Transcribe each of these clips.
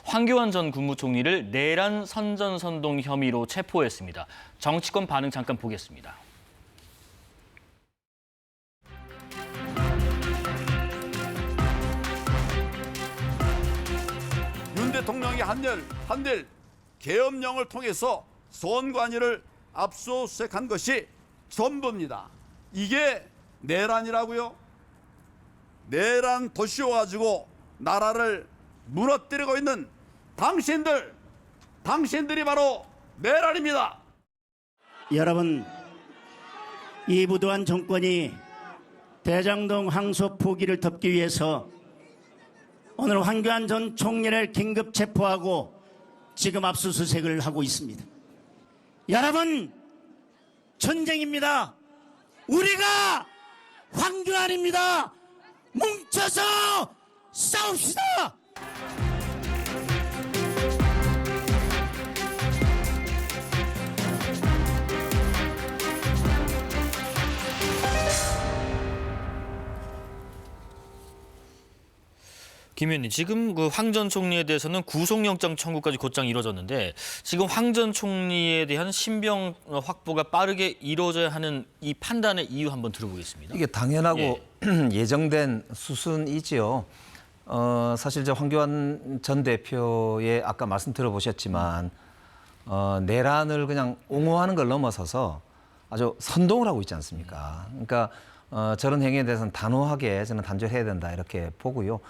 황교안 전 국무총리를 내란 선전선동 혐의로 체포했습니다. 정치권 반응 잠깐 보겠습니다. 윤 대통령이 한일 계엄령을 통해서 선관위를 압수수색한 것이 전부입니다. 이게 내란이라고요? 내란 도시워가지고 나라를 무너뜨리고 있는 당신들이 바로 내란입니다. 여러분, 이 무도한 정권이 대장동 항소 포기를 덮기 위해서 오늘 황교안 전 총리를 긴급 체포하고 지금 압수수색을 하고 있습니다. 여러분, 전쟁입니다. 우리가 황교안입니다. 뭉쳐서 싸웁시다. 김 의원님, 지금 황 전 총리에 대해서는 구속영장 청구까지 곧장 이뤄졌는데 지금 황 전 총리에 대한 신병 확보가 빠르게 이루어져야 하는 이 판단의 이유 한번 들어보겠습니다. 이게 당연하고 예정된 수순이지요. 사실 황교안 전 대표의 아까 말씀 들어보셨지만 내란을 그냥 옹호하는 걸 넘어서서 아주 선동을 하고 있지 않습니까? 그러니까 저런 행위에 대해서는 단호하게 저는 단죄해야 된다 이렇게 보고요.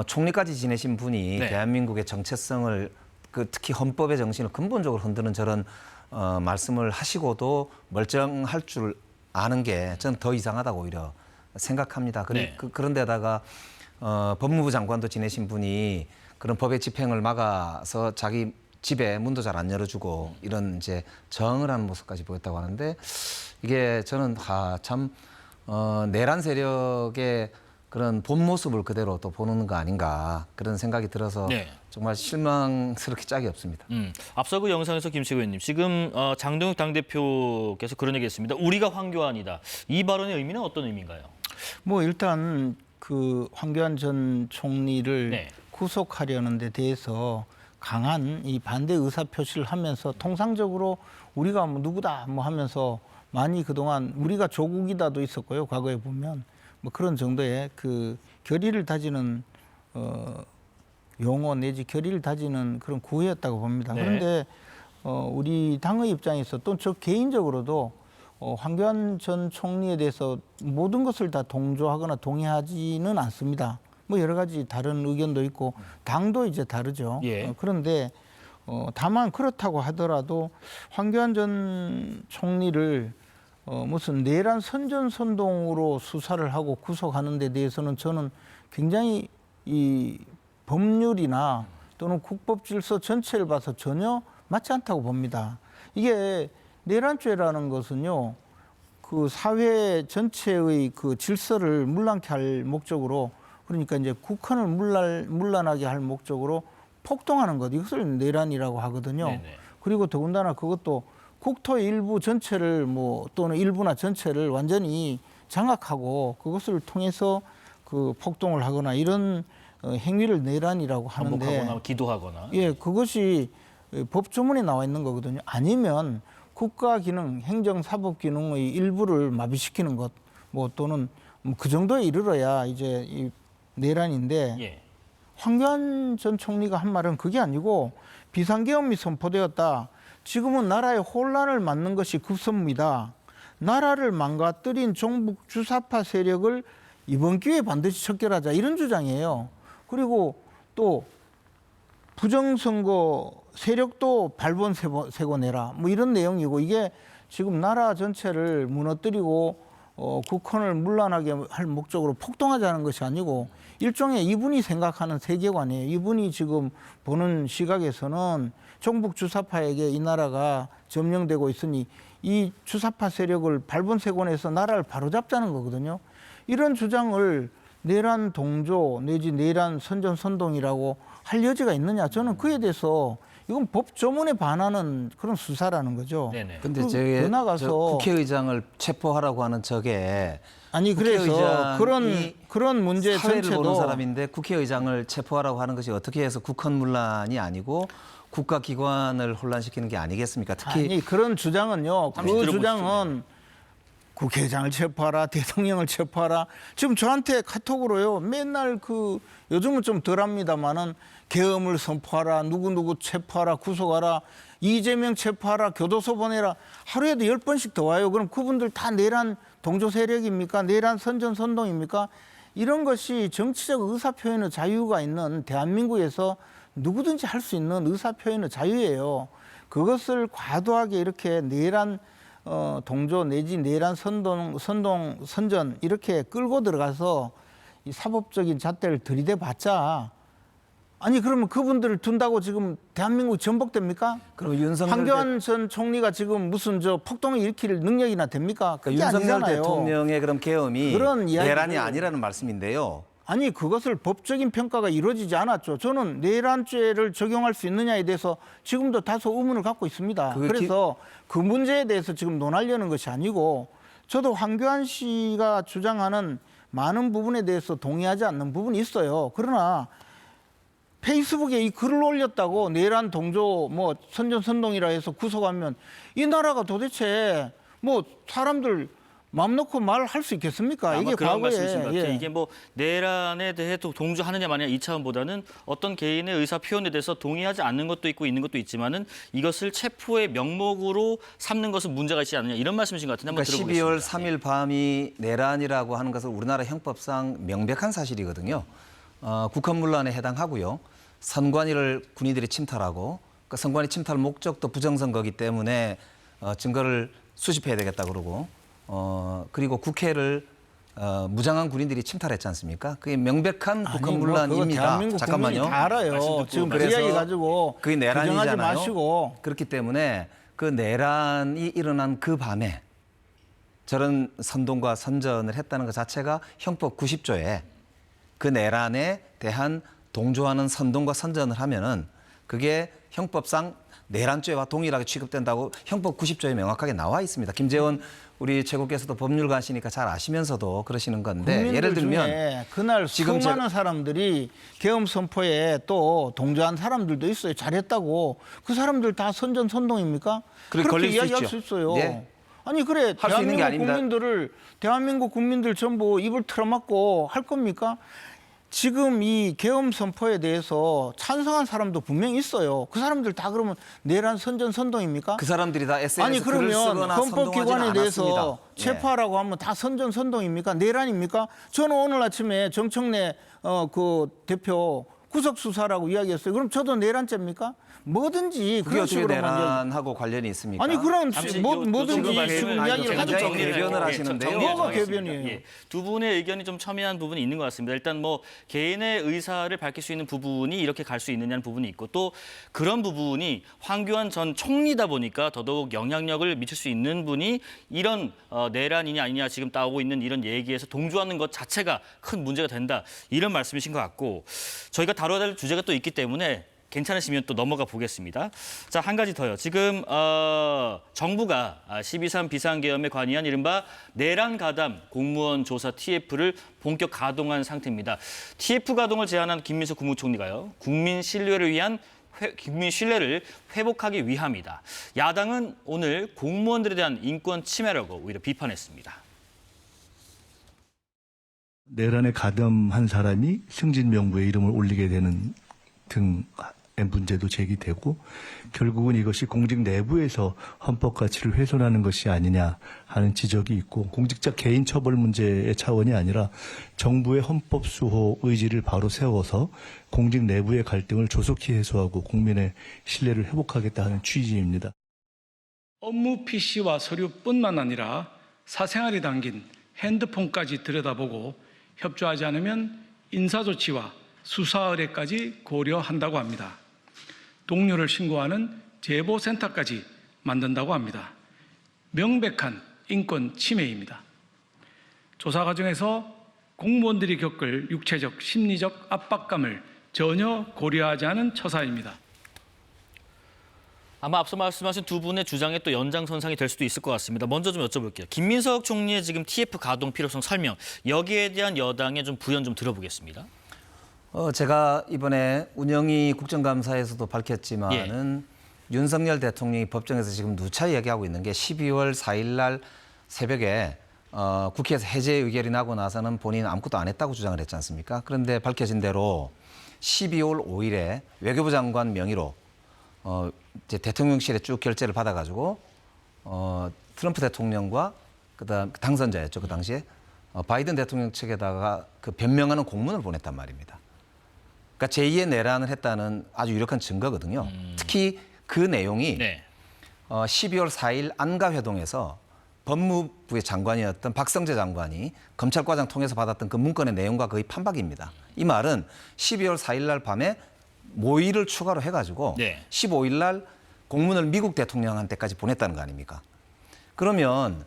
총리까지 지내신 분이 대한민국의 정체성을 특히 헌법의 정신을 근본적으로 흔드는 저런 말씀을 하시고도 멀쩡할 줄 아는 게 저는 더 이상하다고 오히려 생각합니다. 그런데다가 법무부 장관도 지내신 분이 그런 법의 집행을 막아서 자기 집에 문도 잘 안 열어주고 이런 이제 저항을 하는 모습까지 보였다고 하는데 이게 저는 참 내란 세력의 그런 본 모습을 그대로 또 보는 거 아닌가 그런 생각이 들어서 정말 실망스럽게 짝이 없습니다. 앞서 그 영상에서 김 의원님, 지금 장동혁 당대표께서 그런 얘기했습니다. 우리가 황교안이다. 이 발언의 의미는 어떤 의미인가요? 뭐 일단 그 황교안 전 총리를 구속하려는 데 대해서 강한 이 반대 의사 표시를 하면서 통상적으로 우리가 뭐 누구다 뭐 하면서 많이 그동안 우리가 조국이다도 있었고요. 과거에 보면 뭐 그런 정도의 그 결의를 다지는 용어 내지 결의를 다지는 그런 구호였다고 봅니다. 그런데 우리 당의 입장에서 또 저 개인적으로도 황교안 전 총리에 대해서 모든 것을 다 동조하거나 동의하지는 않습니다. 뭐 여러 가지 다른 의견도 있고 당도 이제 다르죠. 그런데 다만 그렇다고 하더라도 황교안 전 총리를 무슨 내란 선전선동으로 수사를 하고 구속하는 데 대해서는 저는 굉장히 이 법률이나 또는 국법질서 전체를 봐서 전혀 맞지 않다고 봅니다. 이게 내란죄라는 것은요, 그 사회 전체의 그 질서를 문란케 할 목적으로, 그러니까 이제 국헌을 문란하게 할 목적으로 폭동하는 것, 이것을 내란이라고 하거든요. 그리고 더군다나 그것도 국토의 일부 전체를 또는 일부나 전체를 완전히 장악하고 그것을 통해서 그 폭동을 하거나 이런 행위를 내란이라고 하는데, 반복하거나 기도하거나. 그것이 법조문에 나와 있는 거거든요. 아니면 국가 기능, 행정 사법 기능의 일부를 마비시키는 것, 또는 그 정도에 이르러야 이제 이 내란인데, 황교안 전 총리가 한 말은 그게 아니고 비상계엄이 선포되었다. 지금은 나라의 혼란을 막는 것이 급선무이다. 나라를 망가뜨린 종북 주사파 세력을 이번 기회에 반드시 척결하자. 이런 주장이에요. 그리고 또 부정선거 세력도 발본세고 내라. 이런 내용이고, 이게 지금 나라 전체를 무너뜨리고 국헌을 문란하게 할 목적으로 폭동하자는 것이 아니고 일종의 이분이 생각하는 세계관이에요. 이분이 지금 보는 시각에서는 종북 주사파에게 이 나라가 점령되고 있으니 이 주사파 세력을 발본색원해서 나라를 바로잡자는 거거든요. 이런 주장을 내란 동조 내지 내란 선전선동이라고 할 여지가 있느냐. 저는 그에 대해서 이건 법조문에 반하는 그런 수사라는 거죠. 근데 저 국회의장을 체포하라고 하는 저게 아니 그래서 국회의장이 그런 문제 사회를 보는 전체도 사람인데 국회의장을 체포하라고 하는 것이 어떻게 해서 국헌문란이 아니고 국가기관을 혼란시키는 게 아니겠습니까? 특히 아니 그런 주장은요. 잠시 그 들어보시죠. 주장은 국회의장을 체포하라, 대통령을 체포하라. 지금 저한테 카톡으로요. 맨날 요즘은 좀 덜합니다만은 계엄을 선포하라, 누구누구 체포하라, 구속하라, 이재명 체포하라, 교도소 보내라. 하루에도 10번씩 더 와요. 그럼 그분들 다 내란 동조 세력입니까? 내란 선전선동입니까? 이런 것이 정치적 의사표현의 자유가 있는 대한민국에서 누구든지 할 수 있는 의사표현의 자유예요. 그것을 과도하게 이렇게 내란 동조 내지 내란 선전 이렇게 끌고 들어가서 이 사법적인 잣대를 들이대봤자 아니 그러면 그분들을 둔다고 지금 대한민국이 전복됩니까? 그럼 윤석열 황교안 전 총리가 지금 무슨 폭동을 일으킬 능력이나 됩니까? 그게 윤석열 아니잖아요. 대통령의 그럼 계엄이 그런 이야기를- 내란이 아니라는 말씀인데요. 아니 그것을 법적인 평가가 이루어지지 않았죠. 저는 내란죄를 적용할 수 있느냐에 대해서 지금도 다소 의문을 갖고 있습니다. 그래서 그 문제에 대해서 지금 논하려는 것이 아니고 저도 황교안 씨가 주장하는 많은 부분에 대해서 동의하지 않는 부분이 있어요. 그러나 페이스북에 이 글을 올렸다고 내란 동조 선전선동이라 해서 구속하면 이 나라가 도대체 사람들 마음 놓고 말할 수 있겠습니까? 아마 이게 그런 과거에 말씀이신 것 같아요. 예. 이게 내란에 대해 또 동조하느냐 마느냐 이 차원보다는 어떤 개인의 의사 표현에 대해서 동의하지 않는 것도 있고 있는 것도 있지만은 이것을 체포의 명목으로 삼는 것은 문제가 있지 않느냐 이런 말씀이신 것 같은데 한번 그러니까 들어보겠습니다. 12월 3일 밤이 내란이라고 하는 것은 우리나라 형법상 명백한 사실이거든요. 국헌문란에 해당하고요. 선관위를 군인들이 침탈하고 그 선관위 침탈 목적도 부정선거기 때문에 증거를 수집해야 되겠다 그러고 그리고 국회를 무장한 군인들이 침탈했지 않습니까? 그게 명백한 국헌문란입니다. 대한민국 잠깐만요. 국민이 다 알아요. 지금 그 이야기 가지고 그게 부정하지 내란이잖아요. 마시고. 그렇기 때문에 그 내란이 일어난 그 밤에 저런 선동과 선전을 했다는 것 자체가 형법 90조에 그 내란에 대한 동조하는 선동과 선전을 하면은 그게 형법상 내란죄와 동일하게 취급된다고 형법 90조에 명확하게 나와 있습니다. 김재원 우리 최고께서도 법률가시니까 잘 아시면서도 그러시는 건데 국민들 예를 들면 중에 그날 지금 수많은 사람들이 계엄 선포에 또 동조한 사람들도 있어요. 잘했다고. 그 사람들 다 선전선동입니까? 그렇게 그렇게 걸릴 수 이야기할 있죠. 수 있어요. 네. 아니 그래 할수 있는 게 아닙니다. 대한민국 국민들 전부 입을 틀어막고 할 겁니까? 지금 이 계엄 선포에 대해서 찬성한 사람도 분명히 있어요. 그 사람들 다 그러면 내란 선전선동입니까? 그 사람들이 다 SNS 아니 글을 그러면 쓰거나 헌법기관에 선동하지는 대해서 않았습니다. 체포하라고 하면 다 선전선동입니까? 내란입니까? 저는 오늘 아침에 정청래 그 대표 구속수사라고 이야기했어요. 그럼 저도 내란죄입니까? 뭐든지 그게 그런 어떻게 식으로 내란하고 관련이 있습니까? 아니 그런 잠시 뭐든지 지금 지금 말씀을 이야기를 하죠. 굉장히 개변을 하시는데요. 뭐가 개변이에요? 예, 두 분의 의견이 좀 첨예한 부분이 있는 것 같습니다. 일단 개인의 의사를 밝힐 수 있는 부분이 이렇게 갈 수 있느냐는 부분이 있고 또 그런 부분이 황교안 전 총리다 보니까 더더욱 영향력을 미칠 수 있는 분이 이런 내란이냐 아니냐 지금 나오고 있는 이런 얘기에서 동조하는 것 자체가 큰 문제가 된다. 이런 말씀이신 것 같고 저희가 다뤄야 될 주제가 또 있기 때문에 괜찮으시면 또 넘어가 보겠습니다. 자, 한 가지 더요. 지금 정부가 12.3 비상계엄에 관여한 이른바 내란 가담 공무원 조사 TF를 본격 가동한 상태입니다. TF 가동을 제안한 김민석 국무총리가요. 국민 신뢰를 회복하기 위함이다. 야당은 오늘 공무원들에 대한 인권 침해라고 오히려 비판했습니다. 내란에 가담한 사람이 승진명부에 이름을 올리게 되는 등의 문제도 제기되고 결국은 이것이 공직 내부에서 헌법 가치를 훼손하는 것이 아니냐 하는 지적이 있고 공직자 개인 처벌 문제의 차원이 아니라 정부의 헌법 수호 의지를 바로 세워서 공직 내부의 갈등을 조속히 해소하고 국민의 신뢰를 회복하겠다 하는 취지입니다. 업무 PC와 서류뿐만 아니라 사생활이 담긴 핸드폰까지 들여다보고 협조하지 않으면 인사조치와 수사 의뢰까지 고려한다고 합니다. 동료를 신고하는 제보센터까지 만든다고 합니다. 명백한 인권 침해입니다. 조사 과정에서 공무원들이 겪을 육체적, 심리적 압박감을 전혀 고려하지 않은 처사입니다. 아마 앞서 말씀하신 두 분의 주장의 또 연장선상이 될 수도 있을 것 같습니다. 먼저 좀 여쭤볼게요. 김민석 총리의 지금 TF 가동 필요성 설명, 여기에 대한 여당의 좀 부연 좀 들어보겠습니다. 제가 이번에 운영위 국정감사에서도 밝혔지만은 윤석열 대통령이 법정에서 지금 누차 얘기하고 있는 게 12월 4일 날 새벽에 국회에서 해제 의결이 나고 나서는 본인은 아무것도 안 했다고 주장을 했지 않습니까? 그런데 밝혀진 대로 12월 5일에 외교부 장관 명의로 이제 대통령실에 쭉 결재를 받아가지고 트럼프 대통령과 그다음 당선자였죠 그 당시에 바이든 대통령 측에다가 그 변명하는 공문을 보냈단 말입니다. 그러니까 제2의 내란을 했다는 아주 유력한 증거거든요. 특히 그 내용이 12월 4일 안가회동에서 법무부의 장관이었던 박성재 장관이 검찰과장 통해서 받았던 그 문건의 내용과 거의 판박입니다. 이 말은 12월 4일 날 밤에 모의를 추가로 해가지고 15일 날 공문을 미국 대통령한테까지 보냈다는 거 아닙니까? 그러면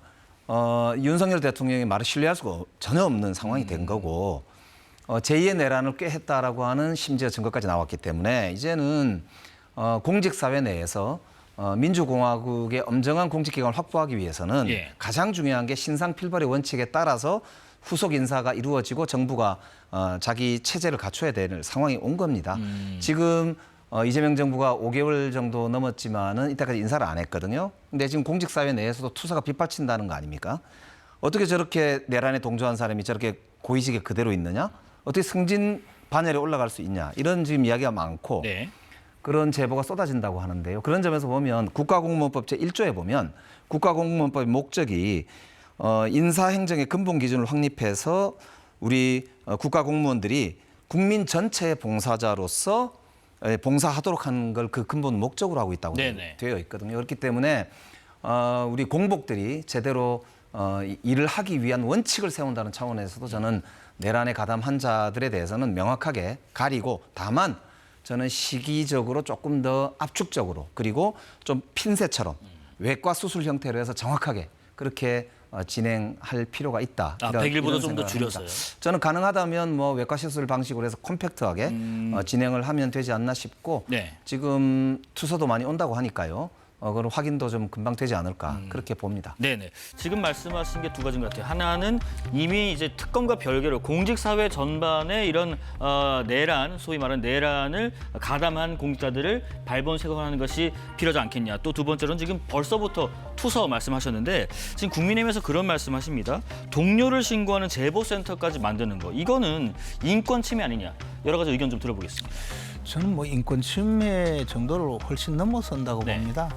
윤석열 대통령의 말을 신뢰할 수가 전혀 없는 상황이 된 거고 제2의 내란을 꾀했다라고 하는 심지어 증거까지 나왔기 때문에 이제는 공직사회 내에서 민주공화국의 엄정한 공직기관을 확보하기 위해서는 가장 중요한 게 신상필벌의 원칙에 따라서 후속 인사가 이루어지고 정부가 자기 체제를 갖춰야 되는 상황이 온 겁니다. 지금 이재명 정부가 5개월 정도 넘었지만은 이때까지 인사를 안 했거든요. 근데 지금 공직사회 내에서도 투사가 빗발친다는 거 아닙니까? 어떻게 저렇게 내란에 동조한 사람이 저렇게 고위직에 그대로 있느냐? 어떻게 승진 반열에 올라갈 수 있냐? 이런 지금 이야기가 많고 그런 제보가 쏟아진다고 하는데요. 그런 점에서 보면 국가공무원법 제1조에 보면 국가공무원법의 목적이 인사행정의 근본 기준을 확립해서 우리 국가공무원들이 국민 전체의 봉사자로서 봉사하도록 하는 걸 그 근본 목적으로 하고 있다고 되어 있거든요. 그렇기 때문에 우리 공복들이 제대로 일을 하기 위한 원칙을 세운다는 차원에서도 저는 내란에 가담한 자들에 대해서는 명확하게 가리고 다만 저는 시기적으로 조금 더 압축적으로 그리고 좀 핀셋처럼 외과 수술 형태로 해서 정확하게 그렇게 진행할 필요가 있다. 100일보다 좀 더 줄였어요. 저는 가능하다면 뭐 외과 시술 방식으로 해서 컴팩트하게 진행을 하면 되지 않나 싶고 지금 투서도 많이 온다고 하니까요. 그런 확인도 좀 금방 되지 않을까 그렇게 봅니다. 네네. 지금 말씀하신 게 두 가지인 것 같아요. 하나는 이미 이제 특검과 별개로 공직사회 전반에 이런 내란, 소위 말하는 내란을 가담한 공직자들을 발본색원하는 것이 필요하지 않겠냐. 또 두 번째로는 지금 벌써부터 투서 말씀하셨는데 지금 국민의힘에서 그런 말씀하십니다. 동료를 신고하는 제보센터까지 만드는 거. 이거는 인권 침해 아니냐. 여러 가지 의견 좀 들어보겠습니다. 저는 뭐 인권 침해 정도를 훨씬 넘어선다고 봅니다.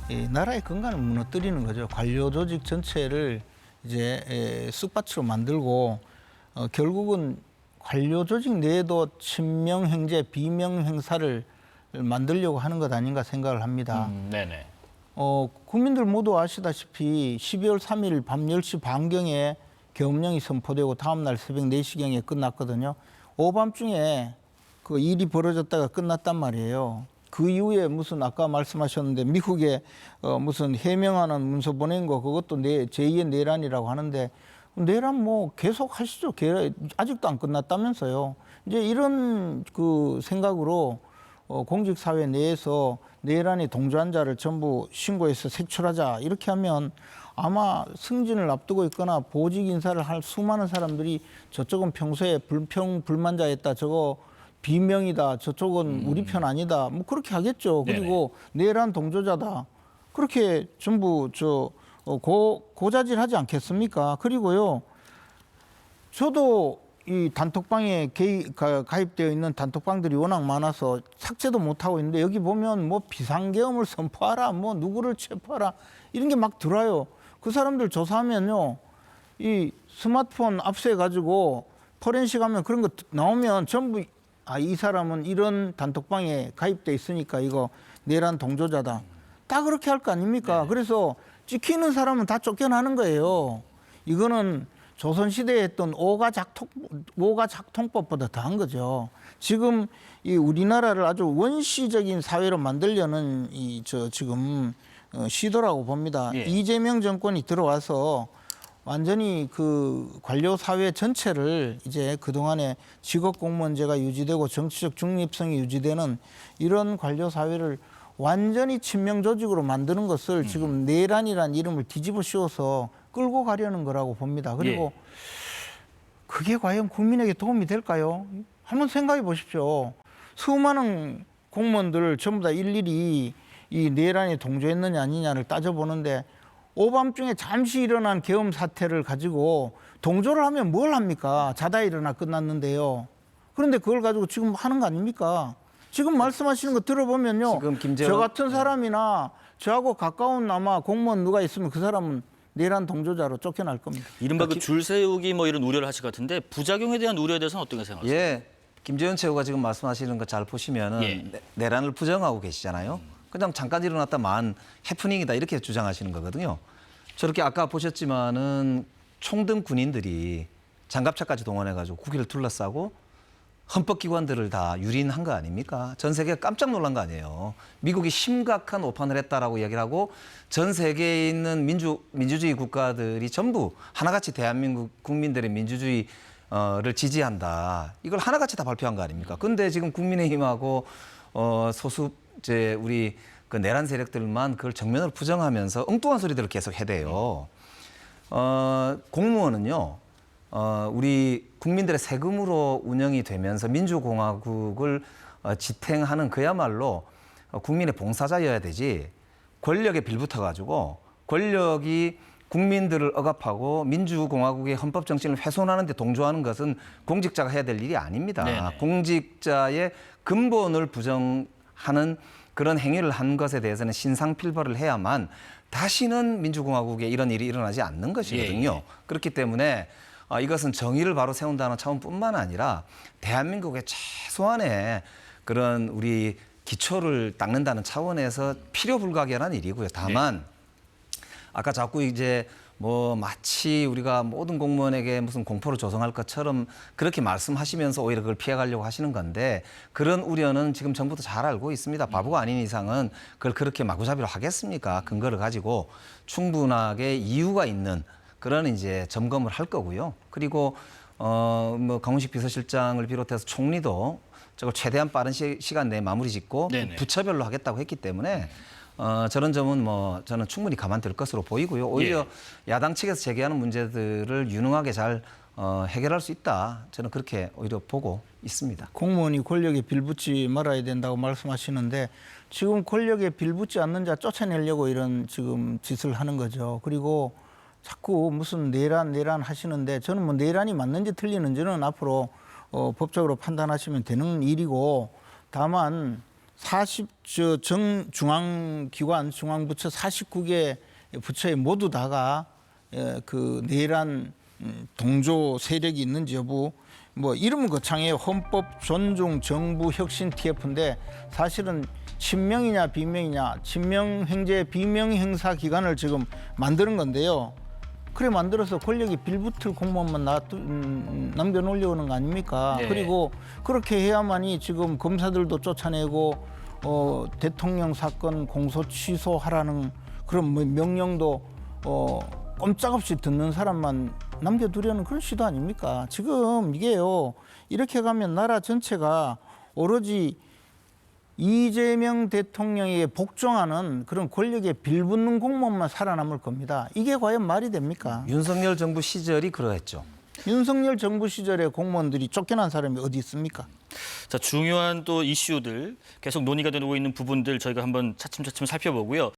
이 나라의 근간을 무너뜨리는 거죠. 관료 조직 전체를 이제 쑥밭으로 만들고 결국은 관료 조직 내에도 친명 행제, 비명 행사를 만들려고 하는 것 아닌가 생각을 합니다. 국민들 모두 아시다시피 12월 3일 밤 10시 반경에 계엄령이 선포되고 다음 날 새벽 4시경에 끝났거든요. 오밤중에 그 일이 벌어졌다가 끝났단 말이에요. 그 이후에 무슨 아까 말씀하셨는데 미국에 무슨 해명하는 문서 보낸 거 그것도 제2의 내란이라고 하는데 내란 뭐 계속 하시죠. 아직도 안 끝났다면서요. 이제 이런 그 생각으로 공직사회 내에서 내란에 동조한 자를 전부 신고해서 색출하자 이렇게 하면 아마 승진을 앞두고 있거나 보직 인사를 할 수많은 사람들이 저쪽은 평소에 불만자였다 저거 비명이다. 저쪽은 우리 편 아니다. 뭐 그렇게 하겠죠. 그리고 내란 동조자다. 그렇게 전부 고자질하지 않겠습니까? 그리고요. 저도 이 단톡방에 가입되어 있는 단톡방들이 워낙 많아서 삭제도 못하고 있는데 여기 보면 뭐 비상계엄을 선포하라. 뭐 누구를 체포하라. 이런 게 막 들어와요. 그 사람들 조사하면요. 이 스마트폰 압수해가지고 포렌식 하면 그런 거 나오면 전부 이 사람은 이런 단톡방에 가입돼 있으니까 이거 내란 동조자다. 다 그렇게 할 거 아닙니까? 그래서 찍히는 사람은 다 쫓겨나는 거예요. 이거는 조선시대에 했던 오가작통법보다 더한 거죠. 지금 이 우리나라를 아주 원시적인 사회로 만들려는 지금 시도라고 봅니다. 이재명 정권이 들어와서 완전히 그 관료 사회 전체를 이제 그동안에 직업 공무원제가 유지되고 정치적 중립성이 유지되는 이런 관료 사회를 완전히 친명 조직으로 만드는 것을 지금 내란이라는 이름을 뒤집어 씌워서 끌고 가려는 거라고 봅니다. 그리고 그게 과연 국민에게 도움이 될까요? 한번 생각해 보십시오. 수많은 공무원들 전부 다 일일이 이 내란에 동조했느냐 아니냐를 따져보는데 오밤중에 잠시 일어난 계엄 사태를 가지고 동조를 하면 뭘 합니까? 자다 일어나 끝났는데요. 그런데 그걸 가지고 지금 하는 거 아닙니까? 지금 말씀하시는 거 들어보면요. 지금 김재원- 저 같은 사람이나 저하고 가까운 아마 공무원 누가 있으면 그 사람은 내란 동조자로 쫓겨날 겁니다. 이른바 그 줄 세우기 뭐 이런 우려를 하실 것 같은데 부작용에 대한 우려에 대해서는 어떻게 생각하세요? 예, 김재현 최고가 지금 말씀하시는 거 잘 보시면은 예. 내란을 부정하고 계시잖아요. 그냥 잠깐 일어났다 만 해프닝이다 이렇게 주장하시는 거거든요. 저렇게 아까 보셨지만은 총등 군인들이 장갑차까지 동원해가지고 국회를 둘러싸고 헌법기관들을 다 유린한 거 아닙니까? 전 세계가 깜짝 놀란 거 아니에요. 미국이 심각한 오판을 했다라고 이야기를 하고 전 세계에 있는 민주주의 국가들이 전부 하나같이 대한민국 국민들의 민주주의를 지지한다. 이걸 하나같이 다 발표한 거 아닙니까? 근데 지금 국민의힘하고 소수 이제 우리 그 내란 세력들만 그걸 정면으로 부정하면서 엉뚱한 소리들을 계속 해대요. 공무원은요. 우리 국민들의 세금으로 운영이 되면서 민주공화국을 지탱하는 그야말로 국민의 봉사자여야 되지 권력에 빌붙어가지고 권력이 국민들을 억압하고 민주공화국의 헌법 정신을 훼손하는 데 동조하는 것은 공직자가 해야 될 일이 아닙니다. 네네. 공직자의 근본을 부정하는 그런 행위를 한 것에 대해서는 신상필벌을 해야만 다시는 민주공화국에 이런 일이 일어나지 않는 것이거든요. 예. 그렇기 때문에 이것은 정의를 바로 세운다는 차원뿐만 아니라 대한민국의 최소한의 그런 우리 기초를 닦는다는 차원에서 필요불가결한 일이고요. 다만 아까 자꾸 이제 뭐 마치 우리가 모든 공무원에게 무슨 공포를 조성할 것처럼 그렇게 말씀하시면서 오히려 그걸 피해가려고 하시는 건데 그런 우려는 지금 정부도 잘 알고 있습니다. 바보가 아닌 이상은 그걸 그렇게 마구잡이로 하겠습니까? 근거를 가지고 충분하게 이유가 있는 그런 이제 점검을 할 거고요. 그리고 뭐 강훈식 비서실장을 비롯해서 총리도 저걸 최대한 빠른 시간 내에 마무리 짓고 네네. 부처별로 하겠다고 했기 때문에 저런 점은 뭐 저는 충분히 감안될 것으로 보이고요. 오히려 야당 측에서 제기하는 문제들을 유능하게 잘 해결할 수 있다. 저는 그렇게 오히려 보고 있습니다. 공무원이 권력에 빌붙지 말아야 된다고 말씀하시는데 지금 권력에 빌붙지 않는 자 쫓아내려고 이런 지금 짓을 하는 거죠. 그리고 자꾸 무슨 내란 하시는데 저는 뭐 내란이 맞는지 틀리는지는 앞으로 법적으로 판단하시면 되는 일이고 다만 중앙기관, 중앙부처 49개 부처에 모두 다가 그 내란 동조 세력이 있는지 여부 뭐 이름은 거창해요. 헌법 존중 정부 혁신 TF인데 사실은 친명이냐 비명이냐 친명 행제 비명 행사 기관을 지금 만드는 건데요. 그래 만들어서 권력이 빌붙을 공무원만 남겨놓으려는 거 아닙니까? 네. 그리고 그렇게 해야만이 지금 검사들도 쫓아내고 대통령 사건 공소 취소하라는 그런 뭐 명령도 꼼짝없이 듣는 사람만 남겨두려는 그런 시도 아닙니까? 지금 이게요. 이렇게 가면 나라 전체가 오로지 이재명 대통령에게 복종하는 그런 권력에 빌붙는 공무원만 살아남을 겁니다. 이게 과연 말이 됩니까? 윤석열 정부 시절이 그러했죠. 윤석열 정부 시절에 공무원들이 쫓겨난 사람이 어디 있습니까? 자, 중요한 또 이슈들 계속 논의가 되고 있는 부분들 저희가 한번 차츰차츰 살펴보고요.